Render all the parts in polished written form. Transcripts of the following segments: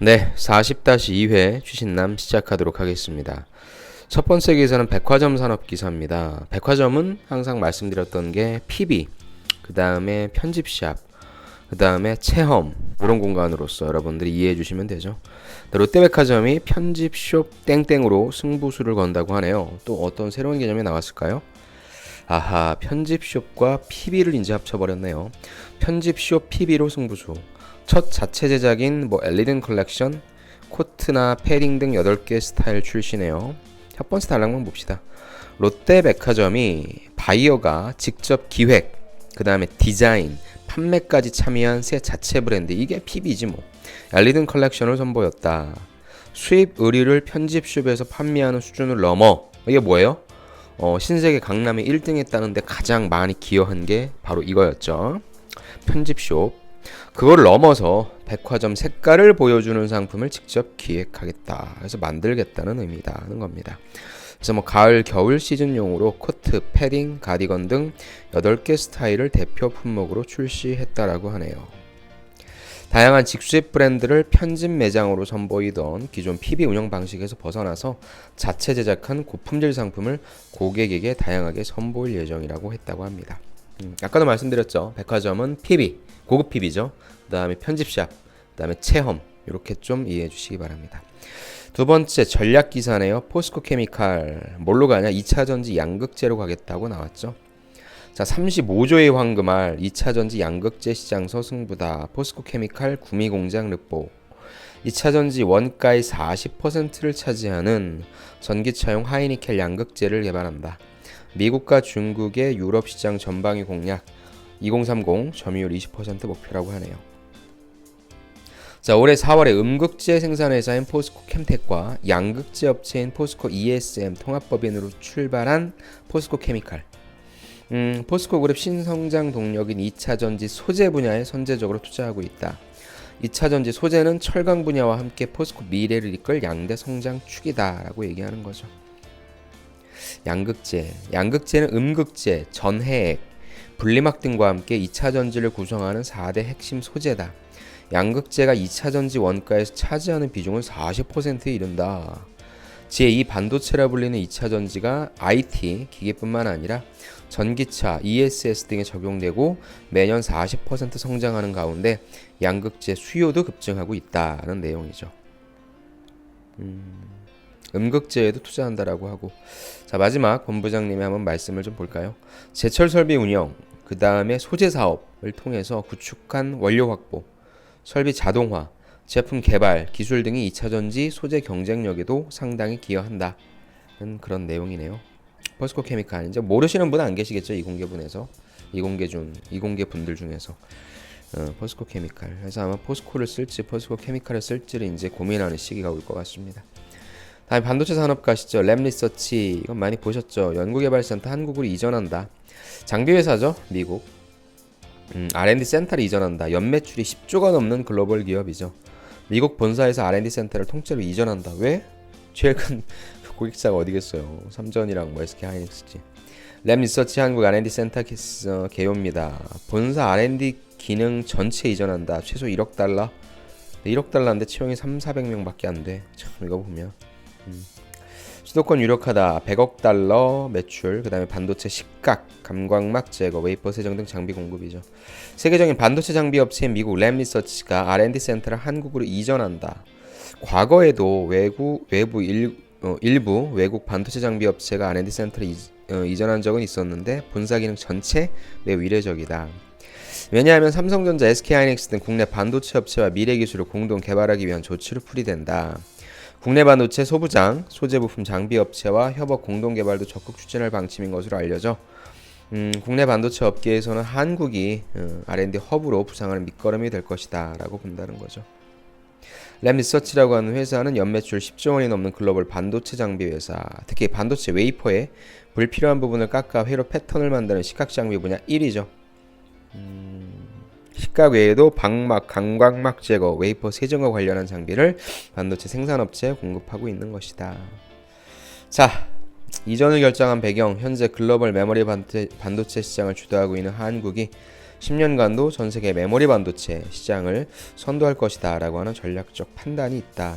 네, 40-2회 추신남 시작하도록 하겠습니다. 첫 번째 기사는 백화점 산업 기사입니다. 백화점은 항상 말씀드렸던 게 PB, 그 다음에 편집샵, 그 다음에 체험 이런 공간으로서 여러분들이 이해해 주시면 되죠. 롯데백화점이 편집숍 땡땡으로 승부수를 건다고 하네요. 또 어떤 새로운 개념이 나왔을까요? 아하, 편집숍과 PB를 이제 합쳐버렸네요. 편집숍 PB로 승부수. 첫 자체 제작인 엘리든 컬렉션, 코트나 패딩 등 8개 스타일 출시네요. 첫 번째 단락만 봅시다. 롯데백화점이 바이어가 직접 기획, 그 다음에 디자인, 판매까지 참여한 새 자체 브랜드, 이게 PB지 뭐. 엘리든 컬렉션을 선보였다. 수입 의류를 편집숍에서 판매하는 수준을 넘어. 이게 뭐예요? 신세계 강남에 1등 했다는데 가장 많이 기여한 게 바로 이거였죠. 편집숍. 그걸 넘어서 백화점 색깔을 보여주는 상품을 직접 기획하겠다. 그래서 만들겠다는 의미다 하는 겁니다. 그래서 가을, 겨울 시즌용으로 코트, 패딩, 가디건 등 8개 스타일을 대표 품목으로 출시했다라고 하네요. 다양한 직수입 브랜드를 편집 매장으로 선보이던 기존 PB 운영 방식에서 벗어나서 자체 제작한 고품질 상품을 고객에게 다양하게 선보일 예정이라고 했다고 합니다. 아까도 말씀드렸죠. 백화점은 PB, 고급 PB죠. 그 다음에 편집샵, 그 다음에 체험, 이렇게 좀 이해해 주시기 바랍니다. 두 번째 전략 기사네요. 포스코 케미칼 뭘로 가냐? 2차전지 양극재로 가겠다고 나왔죠. 자, 35조의 황금알 2차전지 양극재 시장서 승부다. 포스코 케미칼 구미공장 르뽀. 2차전지 원가의 40%를 차지하는 전기차용 하이니켈 양극재를 개발한다. 미국과 중국의 유럽 시장 전방위 공략 2030 점유율 20% 목표라고 하네요. 자, 올해 4월에 음극재 생산회사인 포스코 캠텍과 양극재 업체인 포스코 ESM 통합법인으로 출발한 포스코 케미칼. 포스코 그룹 신성장 동력인 2차전지 소재 분야에 선제적으로 투자하고 있다. 2차전지 소재는 철강 분야와 함께 포스코 미래를 이끌 양대 성장 축이다 라고 얘기하는 거죠. 양극재는 음극재, 전해액, 분리막 등과 함께 2차전지를 구성하는 4대 핵심 소재다. 양극재가 2차전지 원가에서 차지하는 비중은 40%에 이른다. 제2 반도체라 불리는 2차전지가 IT, 기계뿐만 아니라 전기차, ESS 등에 적용되고 매년 40% 성장하는 가운데 양극재 수요도 급증하고 있다는 내용이죠. 음극재에도 투자한다라고 하고. 자, 마지막 본부장님이 한번 말씀을 좀 볼까요? 제철 설비 운영, 그 다음에 소재 사업을 통해서 구축한 원료 확보, 설비 자동화, 제품 개발, 기술 등이 2차전지 소재 경쟁력에도 상당히 기여한다는 그런 내용이네요. 포스코 케미칼, 이제 모르시는 분 안 계시겠죠? 이공계분에서 이공계 분들 중에서 포스코 케미칼. 그래서 아마 포스코를 쓸지 포스코 케미칼을 쓸지를 이제 고민하는 시기가 올 것 같습니다. 다음에 반도체 산업 가시죠. 램리서치, 이건 많이 보셨죠? 연구개발센터 한국으로 이전한다. 장비 회사죠, 미국. R&D 센터를 이전한다. 연매출이 10조가 넘는 글로벌 기업이죠. 미국 본사에서 R&D 센터를 통째로 이전한다. 왜? 제일 큰 고객사가 어디겠어요? 삼전이랑 SK 하이닉스지. 램 리서치 한국 R&D 센터 개요입니다. 본사 R&D 기능 전체 이전한다. 최소 1억 달러. 1억 달러인데 채용이 3,400명밖에 안 돼. 참, 이거 보면. 수도권 유력하다. 100억 달러 매출. 그 다음에 반도체 식각, 감광막 제거, 웨이퍼 세정 등 장비 공급이죠. 세계적인 반도체 장비 업체인 미국 램 리서치가 R&D 센터를 한국으로 이전한다. 과거에도 일부 외국 반도체 장비 업체가 R&D 센터를 이전한 적은 있었는데 본사 기능 전체 매우 이례적이다. 왜냐하면 삼성전자, SK하이닉스 등 국내 반도체 업체와 미래 기술을 공동 개발하기 위한 조치로 풀이된다. 국내 반도체 소부장, 소재 부품 장비 업체와 협업 공동 개발도 적극 추진할 방침인 것으로 알려져 국내 반도체 업계에서는 한국이 R&D 허브로 부상하는 밑거름이 될 것이다 라고 본다는 거죠. 램 리서치라고 하는 회사는 연매출 10조 원이 넘는 글로벌 반도체 장비 회사, 특히 반도체 웨이퍼에 불필요한 부분을 깎아 회로 패턴을 만드는 식각 장비 분야 1위죠. 식각 외에도 방막, 강광막 제거, 웨이퍼 세정과 관련한 장비를 반도체 생산업체에 공급하고 있는 것이다. 자, 이전을 결정한 배경, 현재 글로벌 메모리 반도체 시장을 주도하고 있는 한국이 10년간도 전 세계 메모리 반도체 시장을 선도할 것이다 라고 하는 전략적 판단이 있다.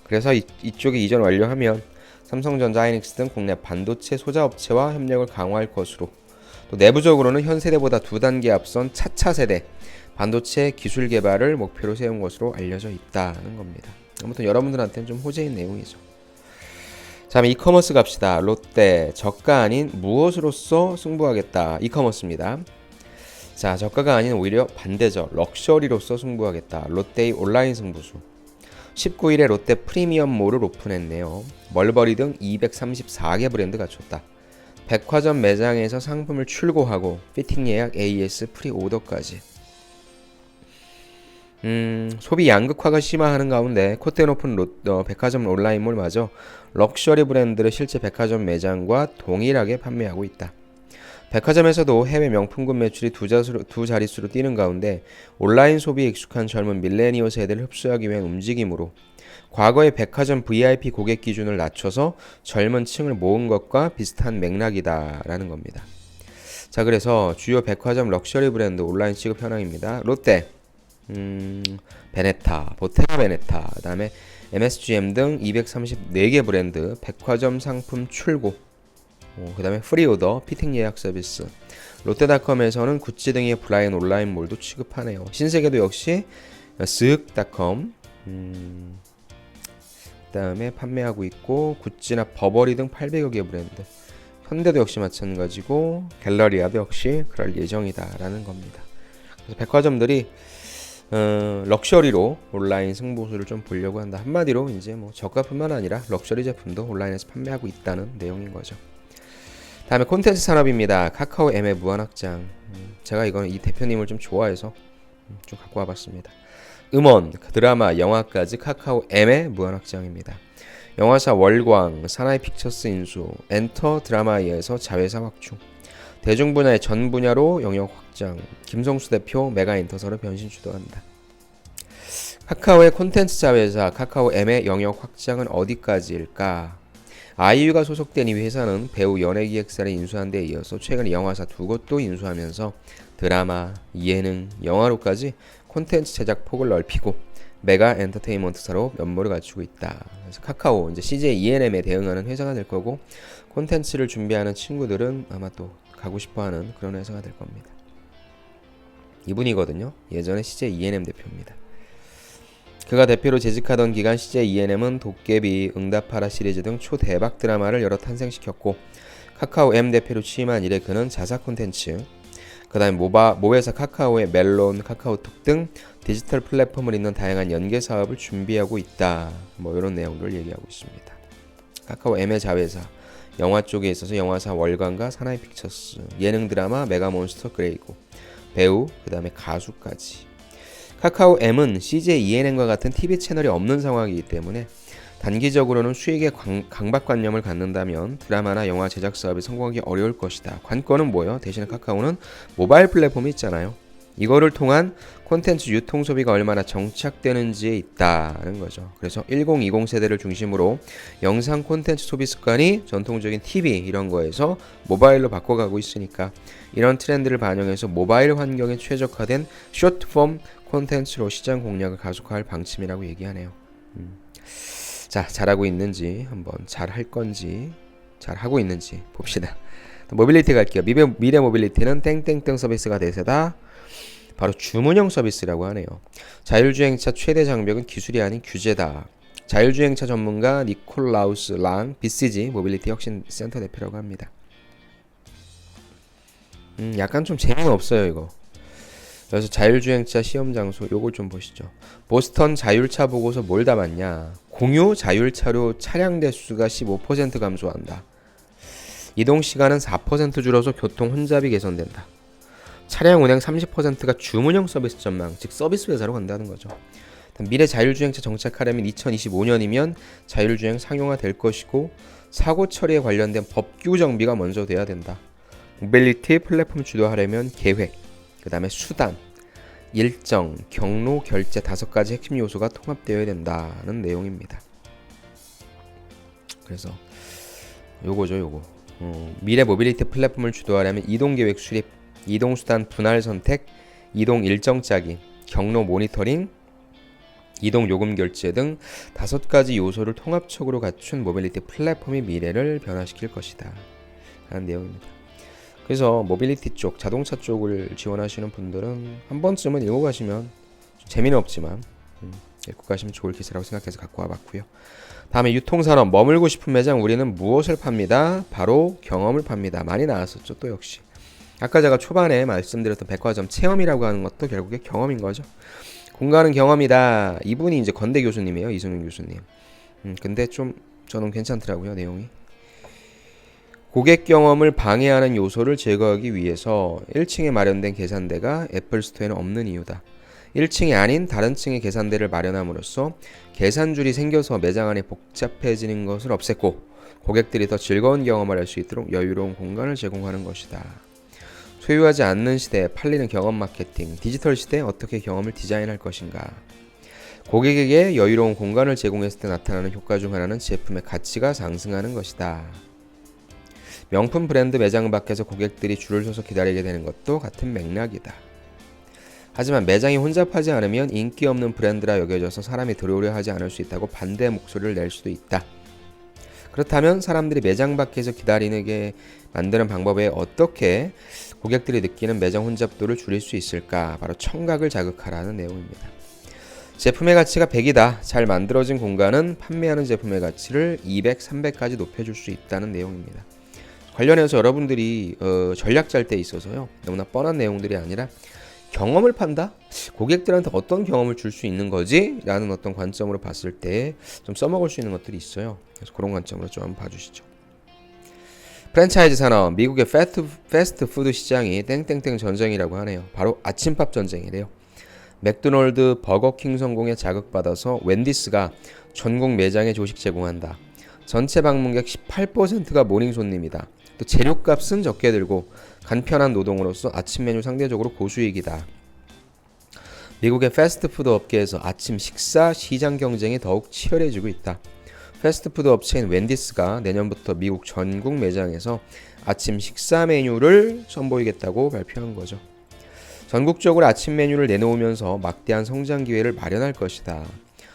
그래서 이쪽에 이전 완료하면 삼성전자, 하이닉스 등 국내 반도체 소자업체와 협력을 강화할 것으로, 또 내부적으로는 현 세대보다 2단계 앞선 차차 세대 반도체 기술 개발을 목표로 세운 것으로 알려져 있다는 겁니다. 아무튼 여러분들한테는 좀 호재인 내용이죠. 자, 이커머스 갑시다. 롯데 저가 아닌 무엇으로서 승부하겠다. 이커머스입니다. 자, 저가가 아닌 오히려 반대죠. 럭셔리로서 승부하겠다. 롯데의 온라인 승부수. 19일에 롯데 프리미엄몰을 오픈했네요. 멀버리 등 234개 브랜드 갖췄다. 백화점 매장에서 상품을 출고하고 피팅 예약 AS 프리오더까지. 소비 양극화가 심화하는 가운데 코테노픈 백화점 온라인몰마저 럭셔리 브랜드를 실제 백화점 매장과 동일하게 판매하고 있다. 백화점에서도 해외 명품군 매출이 두 자릿수로 뛰는 가운데 온라인 소비에 익숙한 젊은 밀레니얼 세대를 흡수하기 위한 움직임으로 과거의 백화점 VIP 고객 기준을 낮춰서 젊은 층을 모은 것과 비슷한 맥락이다라는 겁니다. 자, 그래서 주요 백화점 럭셔리 브랜드 온라인 취급 현황입니다. 롯데, 베네타, 보테가 베네타, 그 다음에 MSGM 등 234개 브랜드 백화점 상품 출고, 그 다음에 프리오더, 피팅 예약 서비스. 롯데닷컴에서는 구찌 등의 브라인 온라인몰도 취급하네요. 신세계도 역시 쓱닷컴 그 다음에 판매하고 있고, 구찌나 버버리 등 800여 개 브랜드. 현대도 역시 마찬가지고, 갤러리아도 역시 그럴 예정이다라는 겁니다. 그래서 백화점들이 럭셔리로 온라인 승부수를 좀 보려고 한다. 한마디로 이제 뭐 저가뿐만 아니라 럭셔리 제품도 온라인에서 판매하고 있다는 내용인 거죠. 다음에 콘텐츠 산업입니다. 카카오 M의 무한 확장. 제가 이거는 이 대표님을 좀 좋아해서 좀 갖고 와봤습니다. 음원, 드라마, 영화까지 카카오 M의 무한 확장입니다. 영화사 월광, 사나이 픽처스 인수, 엔터 드라마에서 자회사 확충, 대중 분야의 전 분야로 영역 확장, 김성수 대표 메가 엔터서로 변신 주도한다. 카카오의 콘텐츠 자회사 카카오 M의 영역 확장은 어디까지일까? 아이유가 소속된 이 회사는 배우 연예기획사를 인수한 데 이어서 최근 영화사 2곳도 인수하면서 드라마, 예능, 영화로까지 콘텐츠 제작 폭을 넓히고 메가 엔터테인먼트사로 면모를 갖추고 있다. 그래서 카카오, 이제 CJ ENM에 대응하는 회사가 될 거고, 콘텐츠를 준비하는 친구들은 아마 또 가고 싶어하는 그런 회사가 될 겁니다. 이분이거든요. 예전에 CJ ENM 대표입니다. 그가 대표로 재직하던 기간 CJ ENM은 도깨비, 응답하라 시리즈 등 초대박 드라마를 여러 탄생시켰고, 카카오 M 대표로 취임한 이래 그는 자사 콘텐츠, 그 다음에 모회사 카카오의 멜론, 카카오톡 등 디지털 플랫폼을 잇는 다양한 연계 사업을 준비하고 있다. 뭐 이런 내용들을 얘기하고 있습니다. 카카오 M의 자회사, 영화 쪽에 있어서 영화사 월광과 사나이 픽처스, 예능 드라마 메가몬스터 그레이고, 배우, 그 다음에 가수까지. 카카오 M은 CJ ENM과 같은 TV 채널이 없는 상황이기 때문에 단기적으로는 수익에 강박관념을 갖는다면 드라마나 영화 제작 사업이 성공하기 어려울 것이다. 관건은 뭐예요? 대신에 카카오는 모바일 플랫폼이 있잖아요. 이거를 통한 콘텐츠 유통 소비가 얼마나 정착되는지에 있다는 거죠. 그래서 1020 세대를 중심으로 영상 콘텐츠 소비 습관이 전통적인 TV 이런 거에서 모바일로 바꿔가고 있으니까 이런 트렌드를 반영해서 모바일 환경에 최적화된 쇼트폼 콘텐츠로 시장 공략을 가속화할 방침이라고 얘기하네요. 자, 잘하고 있는지 한번 잘할 건지 잘하고 있는지 봅시다. 모빌리티 갈게요. 미래 모빌리티는 땡땡땡 서비스가 대세다. 바로 주문형 서비스라고 하네요. 자율주행차 최대 장벽은 기술이 아닌 규제다. 자율주행차 전문가 니콜라우스 랑 BCG 모빌리티 혁신센터 대표라고 합니다. 약간 좀 재미는 없어요 이거. 그래서 자율주행차 시험 장소 요걸 좀 보시죠. 보스턴 자율차 보고서 뭘 담았냐. 공유 자율차로 차량 대수가 15% 감소한다. 이동시간은 4% 줄어서 교통 혼잡이 개선된다. 차량 운행 30%가 주문형 서비스 전망, 즉 서비스 회사로 간다는 거죠. 미래 자율주행차 정착하려면 2025년이면 자율주행 상용화 될 것이고 사고 처리에 관련된 법규 정비가 먼저 돼야 된다. 모빌리티 플랫폼 주도하려면 계획, 그 다음에 수단, 일정, 경로, 결제 5가지 핵심 요소가 통합되어야 된다는 내용입니다. 그래서 요거죠 요거. 미래 모빌리티 플랫폼을 주도하려면 이동계획 수립, 이동수단 분할 선택, 이동 일정 짜기, 경로 모니터링, 이동 요금 결제 등 5가지 요소를 통합적으로 갖춘 모빌리티 플랫폼이 미래를 변화시킬 것이다 라는 내용입니다. 그래서 모빌리티 쪽, 자동차 쪽을 지원하시는 분들은 한 번쯤은 읽어가시면 재미는 없지만 읽고 가시면 좋을 기사라고 생각해서 갖고 와봤고요. 다음에 유통산업, 머물고 싶은 매장 우리는 무엇을 팝니다? 바로 경험을 팝니다. 많이 나왔었죠. 또 역시 아까 제가 초반에 말씀드렸던 백화점 체험이라고 하는 것도 결국에 경험인 거죠. 공간은 경험이다. 이분이 이제 건대 교수님이에요. 이승윤 교수님. 근데 좀 저는 괜찮더라고요. 내용이. 고객 경험을 방해하는 요소를 제거하기 위해서 1층에 마련된 계산대가 애플 스토어에는 없는 이유다. 1층이 아닌 다른 층의 계산대를 마련함으로써 계산줄이 생겨서 매장 안에 복잡해지는 것을 없앴고 고객들이 더 즐거운 경험을 할 수 있도록 여유로운 공간을 제공하는 것이다. 소유하지 않는 시대에 팔리는 경험 마케팅, 디지털 시대에 어떻게 경험을 디자인할 것인가. 고객에게 여유로운 공간을 제공했을 때 나타나는 효과 중 하나는 제품의 가치가 상승하는 것이다. 명품 브랜드 매장 밖에서 고객들이 줄을 서서 기다리게 되는 것도 같은 맥락이다. 하지만 매장이 혼잡하지 않으면 인기 없는 브랜드라 여겨져서 사람이 들어오려 하지 않을 수 있다고 반대 목소리를 낼 수도 있다. 그렇다면 사람들이 매장 밖에서 기다리게 만드는 방법에 어떻게 고객들이 느끼는 매장 혼잡도를 줄일 수 있을까? 바로 청각을 자극하라는 내용입니다. 제품의 가치가 100이다. 잘 만들어진 공간은 판매하는 제품의 가치를 200, 300까지 높여줄 수 있다는 내용입니다. 관련해서 여러분들이 전략 짤 때 있어서요. 너무나 뻔한 내용들이 아니라 경험을 판다? 고객들한테 어떤 경험을 줄 수 있는 거지? 라는 어떤 관점으로 봤을 때 좀 써먹을 수 있는 것들이 있어요. 그래서 그런 관점으로 좀 한번 봐주시죠. 프랜차이즈 산업, 미국의 패스트푸드 시장이 땡땡땡 전쟁이라고 하네요. 바로 아침밥 전쟁이래요. 맥도널드, 버거킹 성공에 자극받아서 웬디스가 전국 매장에 조식 제공한다. 전체 방문객 18%가 모닝 손님이다. 또 재료값은 적게 들고 간편한 노동으로서 아침 메뉴 상대적으로 고수익이다. 미국의 패스트푸드 업계에서 아침 식사 시장 경쟁이 더욱 치열해지고 있다. 패스트푸드 업체인 웬디스가 내년부터 미국 전국 매장에서 아침 식사 메뉴를 선보이겠다고 발표한 거죠. 전국적으로 아침 메뉴를 내놓으면서 막대한 성장 기회를 마련할 것이다.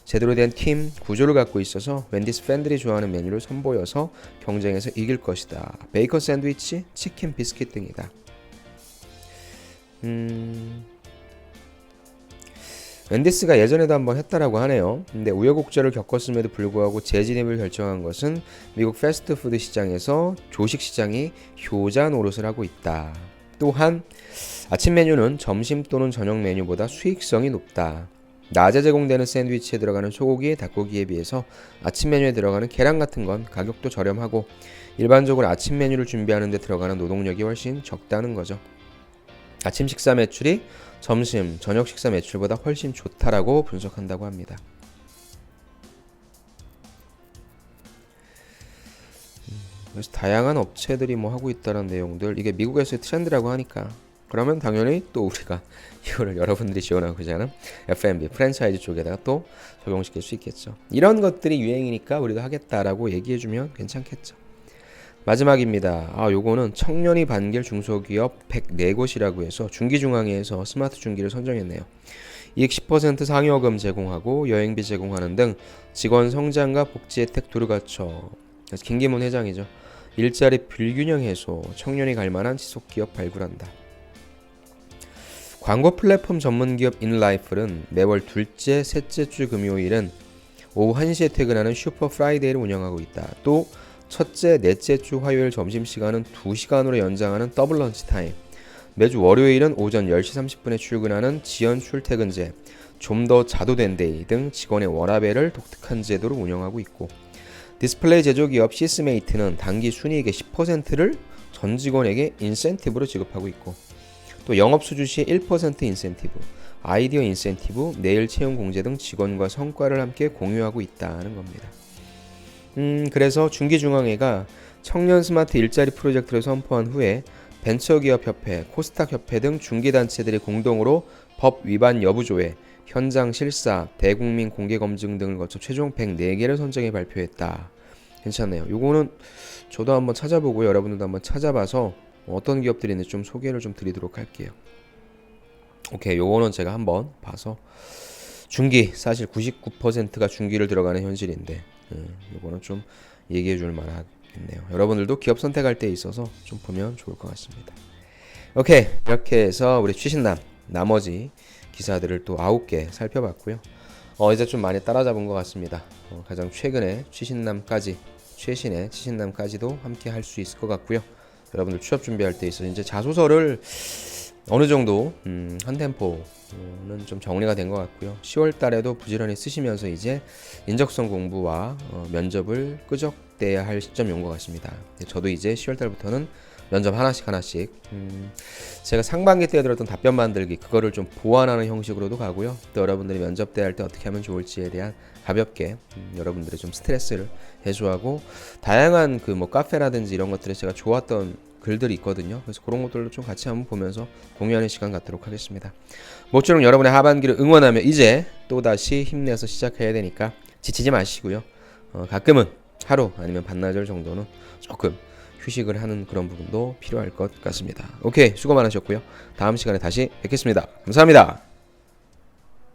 제대로 된 팀, 구조를 갖고 있어서 웬디스 팬들이 좋아하는 메뉴를 선보여서 경쟁에서 이길 것이다. 베이컨 샌드위치, 치킨 비스킷 등이다. 웬디스가 예전에도 한번 했다라고 하네요. 근데 우여곡절을 겪었음에도 불구하고 재진입을 결정한 것은 미국 패스트푸드 시장에서 조식 시장이 효자 노릇을 하고 있다. 또한 아침 메뉴는 점심 또는 저녁 메뉴보다 수익성이 높다. 낮에 제공되는 샌드위치에 들어가는 소고기, 닭고기에 비해서 아침 메뉴에 들어가는 계란 같은 건 가격도 저렴하고 일반적으로 아침 메뉴를 준비하는 데 들어가는 노동력이 훨씬 적다는 거죠. 아침 식사 매출이 점심, 저녁 식사 매출보다 훨씬 좋다라고 분석한다고 합니다. 그래서 다양한 업체들이 뭐 하고 있다는 내용들, 이게 미국에서의 트렌드라고 하니까 그러면 당연히 또 우리가 이거를 여러분들이 지원하고자 하는 F&B 프랜차이즈 쪽에다가 또 적용시킬 수 있겠죠. 이런 것들이 유행이니까 우리도 하겠다라고 얘기해주면 괜찮겠죠. 마지막입니다. 요거는 청년이 반길 중소기업 104곳이라고 해서 중기중앙회에서 스마트 중기를 선정했네요. 이익 10% 상여금 제공하고 여행비 제공하는 등 직원 성장과 복지 혜택 두루 갖춰. 그래서 김기문 회장이죠. 일자리 불균형 해소, 청년이 갈만한 지속기업 발굴한다. 광고 플랫폼 전문기업 인라이플은 매월 둘째, 셋째 주 금요일은 오후 1시에 퇴근하는 슈퍼 프라이데이를 운영하고 있다. 또 첫째, 넷째 주 화요일 점심시간은 2시간으로 연장하는 더블 런치 타임. 매주 월요일은 오전 10시 30분에 출근하는 지연 출퇴근제, 좀 더 자도된 데이 등 직원의 워라밸을 독특한 제도로 운영하고 있고, 디스플레이 제조기업 시스메이트는 단기 순이익의 10%를 전 직원에게 인센티브로 지급하고 있고, 또 영업수주 시 1% 인센티브, 아이디어 인센티브, 내일 채용 공제 등 직원과 성과를 함께 공유하고 있다는 겁니다. 그래서 중기중앙회가 청년 스마트 일자리 프로젝트를 선포한 후에 벤처기업협회, 코스닥협회 등 중기단체들이 공동으로 법 위반 여부 조회, 현장 실사, 대국민 공개검증 등을 거쳐 최종 104개를 선정해 발표했다. 괜찮네요. 요거는 저도 한번 찾아보고 여러분들도 한번 찾아봐서 어떤 기업들이 있는지 좀 소개를 좀 드리도록 할게요. 오케이, 요거는 제가 한번 봐서 중기, 사실 99%가 중기를 들어가는 현실인데 요거는 좀 얘기해 줄 만하겠네요. 여러분들도 기업 선택할 때 있어서 좀 보면 좋을 것 같습니다. 오케이, 이렇게 해서 우리 취신남 나머지 기사들을 또 9개 살펴봤고요. 이제 좀 많이 따라잡은 것 같습니다. 가장 최근에 취신남까지, 최신의 취신남까지도 함께 할 수 있을 것 같고요. 여러분들 취업 준비할 때 있어서 이제 자소서를 어느 정도 한 템포는 좀 정리가 된 것 같고요. 10월 달에도 부지런히 쓰시면서 이제 인적성 공부와 면접을 끄적대야 할 시점이 온 것 같습니다. 저도 이제 10월 달부터는 면접 하나씩 제가 상반기 때 들었던 답변 만들기 그거를 좀 보완하는 형식으로도 가고요. 또 여러분들이 면접 때 할 때 어떻게 하면 좋을지에 대한 가볍게 여러분들의 좀 스트레스를 해소하고 다양한 그 뭐 카페라든지 이런 것들에 제가 좋았던 글들이 있거든요. 그래서 그런 것들도 좀 같이 한번 보면서 공유하는 시간 갖도록 하겠습니다. 모쪼록 여러분의 하반기를 응원하며 이제 또다시 힘내서 시작해야 되니까 지치지 마시고요. 가끔은 하루 아니면 반나절 정도는 조금 휴식을 하는 그런 부분도 필요할 것 같습니다. 오케이, 수고 많으셨고요. 다음 시간에 다시 뵙겠습니다. 감사합니다.